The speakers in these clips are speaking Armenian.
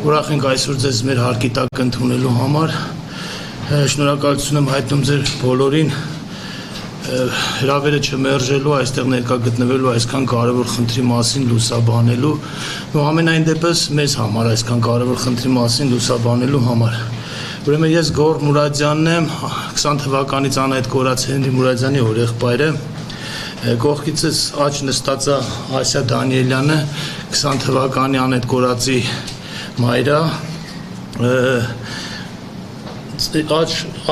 Ուրախ ենք այսօր ձեզ մեր հարկի տակ ընդունելու համար։ Շնորհակալություն եմ հայտնում ձեր բոլորին հրավերը չմերժելու, այստեղ ներկա գտնվելու այսքան կարևոր խնդրի մասին լուսաբանելու, ու ամենայն դեպս մեզ համար այսքան կարևոր խնդրի մասին լուսաբանելու համար։ Ուրեմն ես Գոռ Մուրադյանն եմ, 20 թվականից անհայտ կորած Հենրի Մուրադյանի օրեղբայրը։ Կողքիցս աջ նստած է Ասիա Դանիելյանը, 20 թվականի անհայտ կորածի մայրը,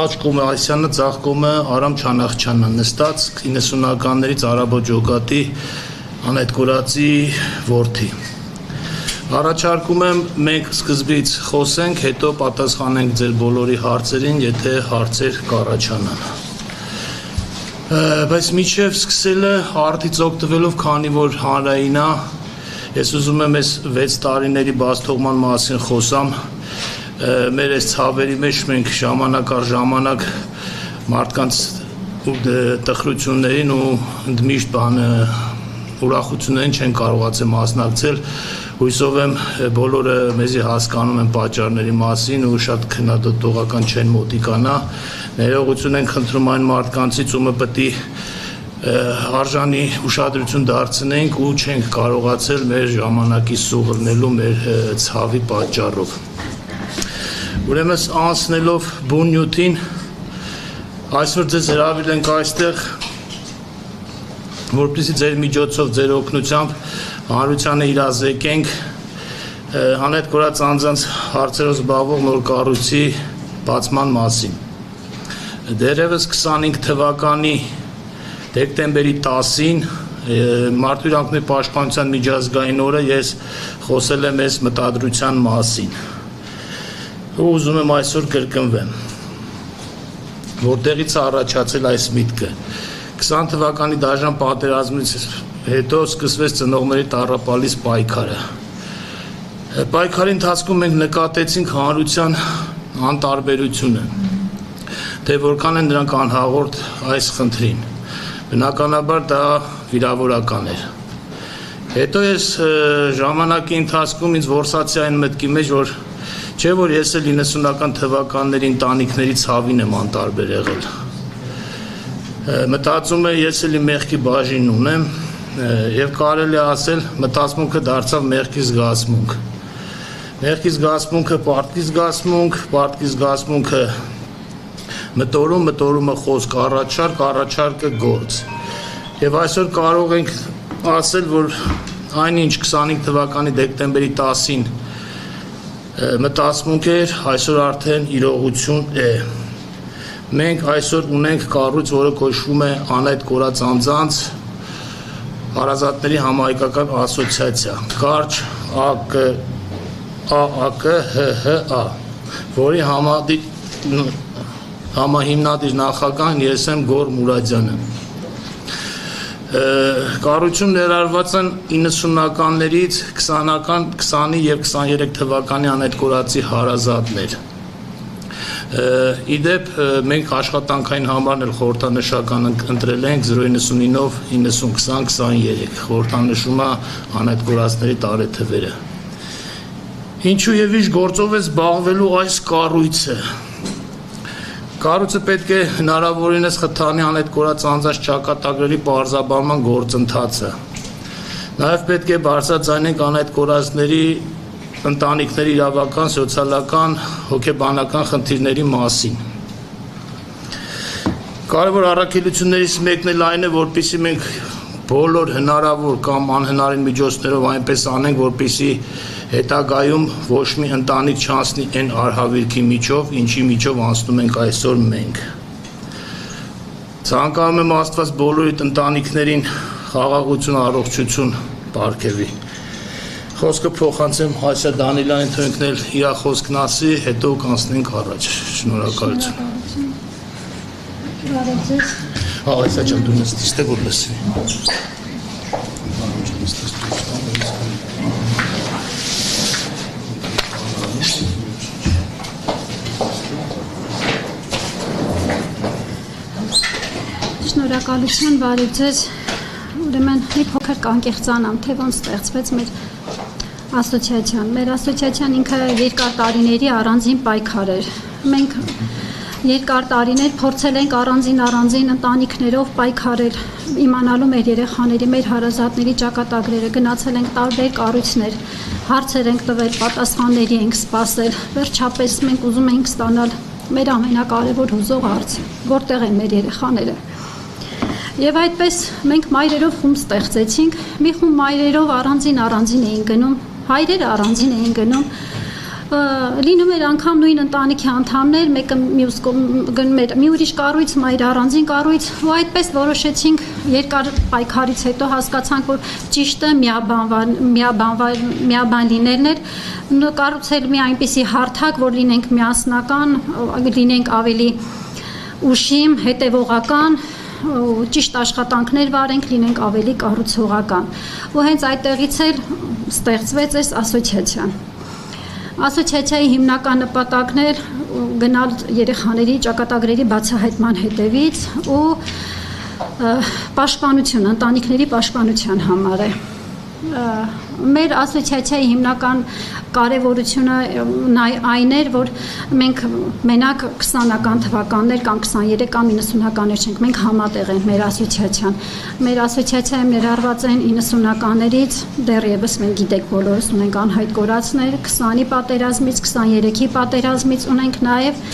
աջ կողմը Ասիանը, ձախ կողմը Արամ Չանախչյանն է նստած 90-ականներից Արաբո Ջոգատի անհայտ կորածի որդի։ Առաջարկում եմ մենք սկզբից խոսենք, հետո պատասխանենք ձեր բոլորի հարցերին, եթե հարցեր կառաջանան։ Բայց մինչև սկսելը արդից օգտվելով, քանի որ հանրային է, ես ուզում եմ այս 6 տարիների բացթողման մասին խոսամ, մեր այս ցավերի մեջ մենք ժամանակ առ ժամանակ մարդկանց տխրություններին ու ընդմիշտ ուրախություններին չեն կարողացել մասնակցել, հույսով եմ բոլորը մեզի հասկանում են պատճառների մասին ու շատ քննադատողական չեն մոտիկանա, ներողություն ենք խնդրում այն մարդկանցից, ումը պետք է արժանի ուշադրություն դարձնենք ու չենք կարողացել մեր ժամանակի սուղռնելու մեր ցավի պատճառով։ Ուրեմն անցնելով բուն նյութին, այսօր ձեզ հրավիրել ենք այստեղ, որպեսզի ձեր միջոցով, ձեր օգնությամբ հանրությանը իրազեկենք անհայտ կորած անձանց հարցերով զբաղվող նոր կառույցի բացման մասին։ Դեռևս 25 թվականի դեկտեմբերի 10-ին Մարդու իրավունքների պաշտպանության միջազգային օրը ես խոսել եմ այս մտադրության մասին։ Ու ուզում եմ այսօր կրկնվեմ, որտեղից է առաջացել այս միտքը։ 20 թվականի դաժան պատերազմից հետո սկսվեց ծնողների տառապալից պայքարը։ Պայքարի ընթացքում մենք նկատեցինք հանրության անտարբերությունը, թե որքան են նրանք անհաղորդ այս խնդրին։ Բնականաբար դա վիրավորական էր։ Հետո ես ժամանակի ընթացքում ինձ որսացի այն մտքի մեջ, որ չէ որ ես էլ 90-ական թվականների ընտանիքների ցավին եմ անտարբեր եղել։ Մտածում եմ ես էլի մեղքի բաժին ունեմ եւ կարելի է ասել մտածմունքը դարձավ մեղքի զգացմունք։ Մեղքի զգացմունքը պարտքի զգացմունք, պարտքի զգացմունքը մտորում, մտորումը խոսք, առաջարկը գործ։ Եվ այսօր կարող ենք ասել, որ այնինչ 25 թվականի դեկտեմբերի 10-ին մտածմունք էր, այսօր արդեն իրողություն է։ Մենք այսօր ունենք կառույց, որը կոչվում է անհայտ կորած անձանց հարազատների համահայկական ասոցիացիա, կարճ ԱԱԿ, որի համահիմնադիր նախագահն ես եմ Գոռ Մուրադյանը։ Կառույցում ներառված են 90-ականներից 20 և 23 թվականի անհայտ կորածի հարազատներ։ Իդեպ մենք աշխատանքային համարն էլ խորհրդանշական ընտրել ենք 099-ով 90-20-23 խորհրդանշում է անհայտ կորածների տարեթվերը։ Ինչու եւ ինչ գործով է զբաղվելու այս կառույցը։ Կառույցը պետք է հնարավորինս խթանի անհայտ կորած անձանց ճակատագրերի պարզաբանման գործընթացը։ Նաեւ պետք է բարձրաձայնենք անհայտ կորածների ընտանիքների իրավական, սոցիալական, հոգեբանական խնդիրների մասին։ Կարևոր առաքելություններից մեկն էլ այն է, որպեսզի մենք բոլոր հնարավոր կամ անհնարին միջոցներով այնպես անենք, որպեսզի հետագայում ոչ մի ընտանիք չանցնի այն արհավիրքի միջով, ինչի միջով անցնում ենք այսօր մենք։ Ցանկանում եմ Աստված բոլորիդ ընտանիքներին խաղաղություն, առողջություն պարգևի։ Խոսքը փոխանցեմ Ասիա Դանիելյանին, թողնենք էլ իր խոսքն ասի, հետո կանցնենք առաջ։ Շնորհակալություն։ Ասիա ջան, դու նստիր, ստե որ լսի։ Շնորհակալություն, բարև ձեզ։ Ուրեմն մի փոքր կանկեղծանամ, թե ոնց ստեղծվեց մեր ասոցիացիան։ Մեր ասոցիացիան ինքը երկար տարիների առանձին պայքար էր։ Մենք երկար տարիներ փորձել ենք առանձին ընտանիքներով պայքարել, իմանալու մեր երեխաների, մեր հարազատների ճակատագրերը, գնացել ենք տարբեր կառույցներ, հարցեր ենք տվել, պատասխանների ենք սպասել։ Վերջապես մենք ուզում էինք ստանալ մեր ամենակարևոր հուզող հարցը, որտեղ են մեր երեխաները։ Եվ այդպես մենք մայրերով խումբ ստեղծեցինք, մի խումբ մայրերով առանձին էին գնում, հայրերը առանձին էին գնում, լինում էր անգամ նույն ընտանիքի անդամներ, մեկը մյուս գնում էր մի ուրիշ կառույց, մայրը առանձին կառույց, ու այդպես որոշեցինք երկար պայքարից հետո հասկացանք, որ ճիշտը միաբան լինելն էր, կառուցել մի այնպիսի հարթակ, որ լինենք միասնական, լինենք ավելի ուշիմ, հետևողական, ճիշտ աշխատանքներ վարենք, լինենք ավելի կառուցողական։ Ու հենց այդտեղից էլ ստեղծվեց այս ասոցիացիան։ Ասոցիացիայի հիմնական նպատակն էր գնալ երեխաների ճակատագրերի բացահայտման հետևից ու պաշտպանություն, ընտանիքների պաշտպանության համար է։ Մեր ասոցիացիայի հիմնական կարևորությունը այն էր, որ մենք մենակ 20-ական թվականներ կամ 23 կամ 90-ականներ չենք, մենք համատեղ ենք մեր ասոցիացիան։ Մեր ասոցիացիայում ներառված են 90-ականներից, դեռևս մենք գիտեք բոլորս ունենք անհայտ կորածներ, 20-ի պատերազմից, 23-ի պատերազմից ունենք նաև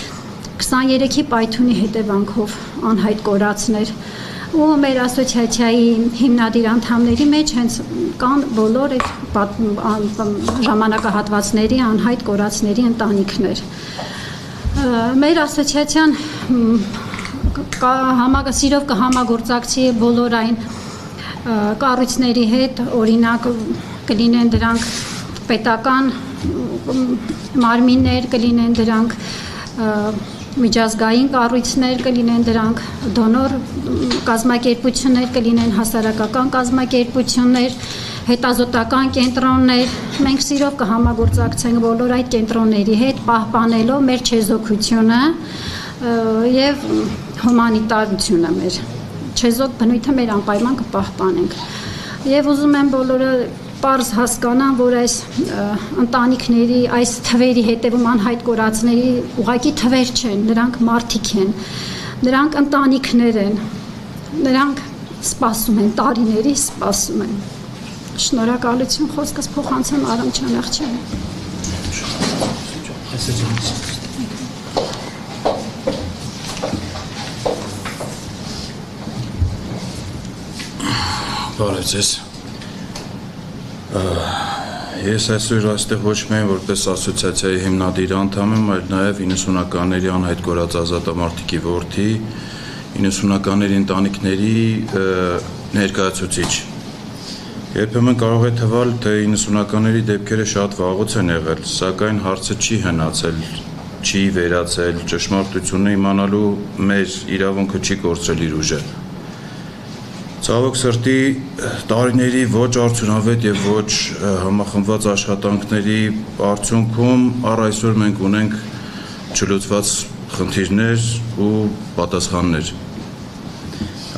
23-ի պայթյունի հետևանքով անհայտ կորածներ։ Ու մեր ասոցիացիայի հիմնադիր անդամների մեջ հենց կան բոլոր այդ ժամանակահատվածների անհայտ կորածների ընտանիքներ։ Մեր ասոցիացիան սիրով կհամագործակցի բոլոր այն կառույցների հետ, օրինակ կլինեն դրանք պետական մարմիններ, կլինեն դրանք միջազգային կառույցներ, կլինեն դրանք դոնոր կազմակերպություններ, կլինեն հասարակական կազմակերպություններ, հետազոտական կենտրոններ։ Մենք սիրով կհամագործակցենք բոլոր այդ կենտրոնների հետ, պահպանելով մեր չեզոքությունը եւ հումանիտարությունը մեր։ Չեզոք բնույթը մեր անպայման կպահպանենք։ Եվ ուզում եմ բոլորը պարզ հասկանան, որ այս ընտանիքների, այս թվերի հետևում անհայտ կորածների ուղղակի թվեր չեն, նրանք մարդիկ են, նրանք ընտանիքներ են, նրանք սպասում են, տարիների սպասում են։ Շնորհակալություն, խոսքս փոխանցեմ Արամ Չանախչյանին։ Բարև ձեզ։ Ես այսօր այստեղ ոչ միայն որպես ասոցիացիայի հիմնադիր անդամ եմ, այլ նաև 90-ականների անհայտ կորած ազատամարտիկի որդի, 90-ականների ընտանիքների ներկայացուցիչ։ Երբեմն կարող է թվալ, թե 90-ականների դեպքերը շատ վաղուց են եղել, սակայն հարցը չի հնացել, չի վերացել, ճշմարտությունը իմանալու մեր իրավունքը չի կորցրել իր ուժը։ Ցավոք սրտի տարիների ոչ արդյունավետ եւ ոչ համախմբված աշխատանքների արդյունքում առ այսօր մենք ունենք չլուծված խնդիրներ ու պատասխաններ։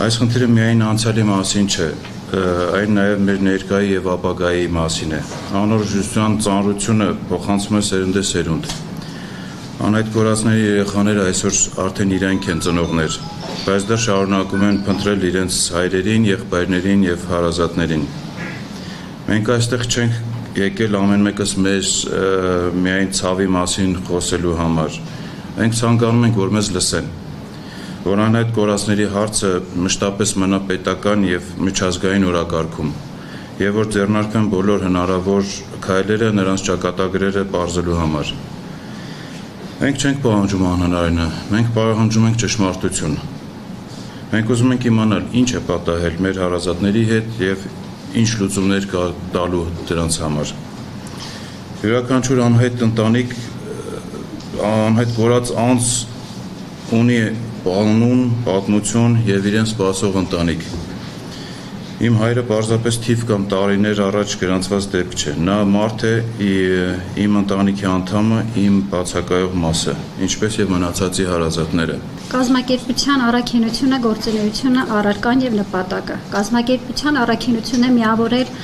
Այս խնդիրը միայն անցյալի մասին չէ, այն նաեւ մեր ներկայի եւ ապագայի մասին է։ Անորոշության ծանրությունը փոխանցում է սերնդեսերունդ։ Անհայտ կորածների երեխաները այսօր արդեն իրենք են ծնողներ, բայց դա շարունակում են փնտրել իրենց հայրերին, եղբայրներին եւ հարազատներին։ Մենք այստեղ չենք եկել ամեն մեկս մեր միայն ցավի մասին խոսելու համար։ Մենք ցանկանում ենք, որ մեզ լսեն, որ անհայտ կորածների հարցը մշտապես մնա պետական եւ միջազգային օրակարգում, եւ որ ձեռնարկվեն բոլոր հնարավոր քայլերը նրանց ճակատագրերը բարձելու համար։ Մենք չենք պահանջում անհնարինը, մենք պահանջում ենք ճշմարտություն։ Մենք ուզում ենք իմանալ ինչ է պատահել մեր հարազատների հետ եւ ինչ լուծումներ կա տալու դրանց համար։ Յուրաքանչյուր անհայտ ընտանիք, անհայտ կորած անձ ունի անուն, պատմություն եւ իրեն սպասող ընտանիք։ Իմ հայրը պարզապես թիվ կամ տարիներ առաջ գրանցված դեպք չէ։ Նա մարդ է, իմ ընտանիքի անդամը, իմ բացակայող մասը, ինչպես եւ մնացածի հարազատները։ Կազմակերպության առաքինությունը, գործունեությունը, առարկան եւ նպատակը։ Կազմակերպության առաքինությունը միավորել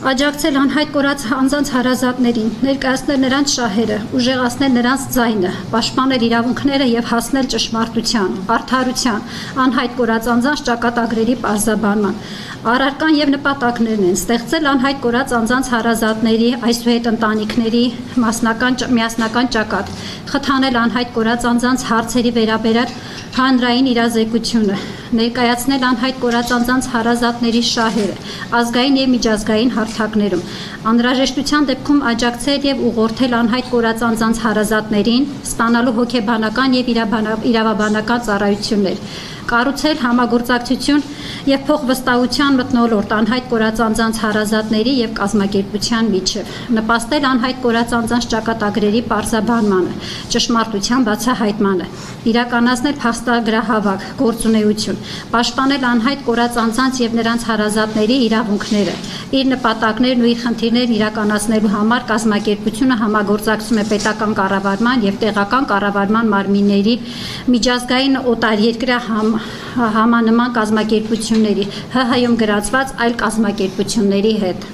աջակցել անհայտ կորած անձանց հարազատներին, ներկայացնել նրանց շահերը, ուժեղացնել նրանց ձայնը, պաշտպանել իրավունքները եւ հասնել ճշմարտության, արդարության, անհայտ կորած անձանց ճակատագրերի պարզաբանման։ Առարկան եւ նպատակներն են ստեղծել անհայտ կորած անձանց հարազատների, այսուհետ ընտանիքների միասնական ճակատ, խթանել անհայտ կորած անձանց հարցերի վերաբերյալ հանրային իրազեկությունը, ներկայացնել անհայտ կորած անձանց հարազատների շահերը, ազգային եւ միջազգային հարթակներում, անհրաժեշտության դեպքում աջակցել եւ ուղղորդել անհայտ կորած անձանց հարազատներին, ստանալու հոգեբանական եւ իրավաբանական ծառայություններ, կառուցել համագործակցություն եւ փոխվստահության մթնոլորտ անհայտ կորած անձանց հարազատների եւ կազմակերպության միջև, նպաստել անհայտ կորած անձանց ճակատագրերի պարզաբանմանը, ճշմարտության բացահայտմանը, իրականացնել փաստագրահավաք գործունեություն, պաշտպանել անհայտ կորած անձանց եւ նրանց հարազատների իրավունքները, իր նպատակներն ու իր խնդիրներն իրականացնելու համար կազմակերպությունը համագործակցում է պետական կառավարման եւ տեղական կառավարման մարմինների, միջազգային օտարերկրյա համանման կազմակերպությունների, ՀՀ-ում գրածված այլ կազմակերպությունների հետ։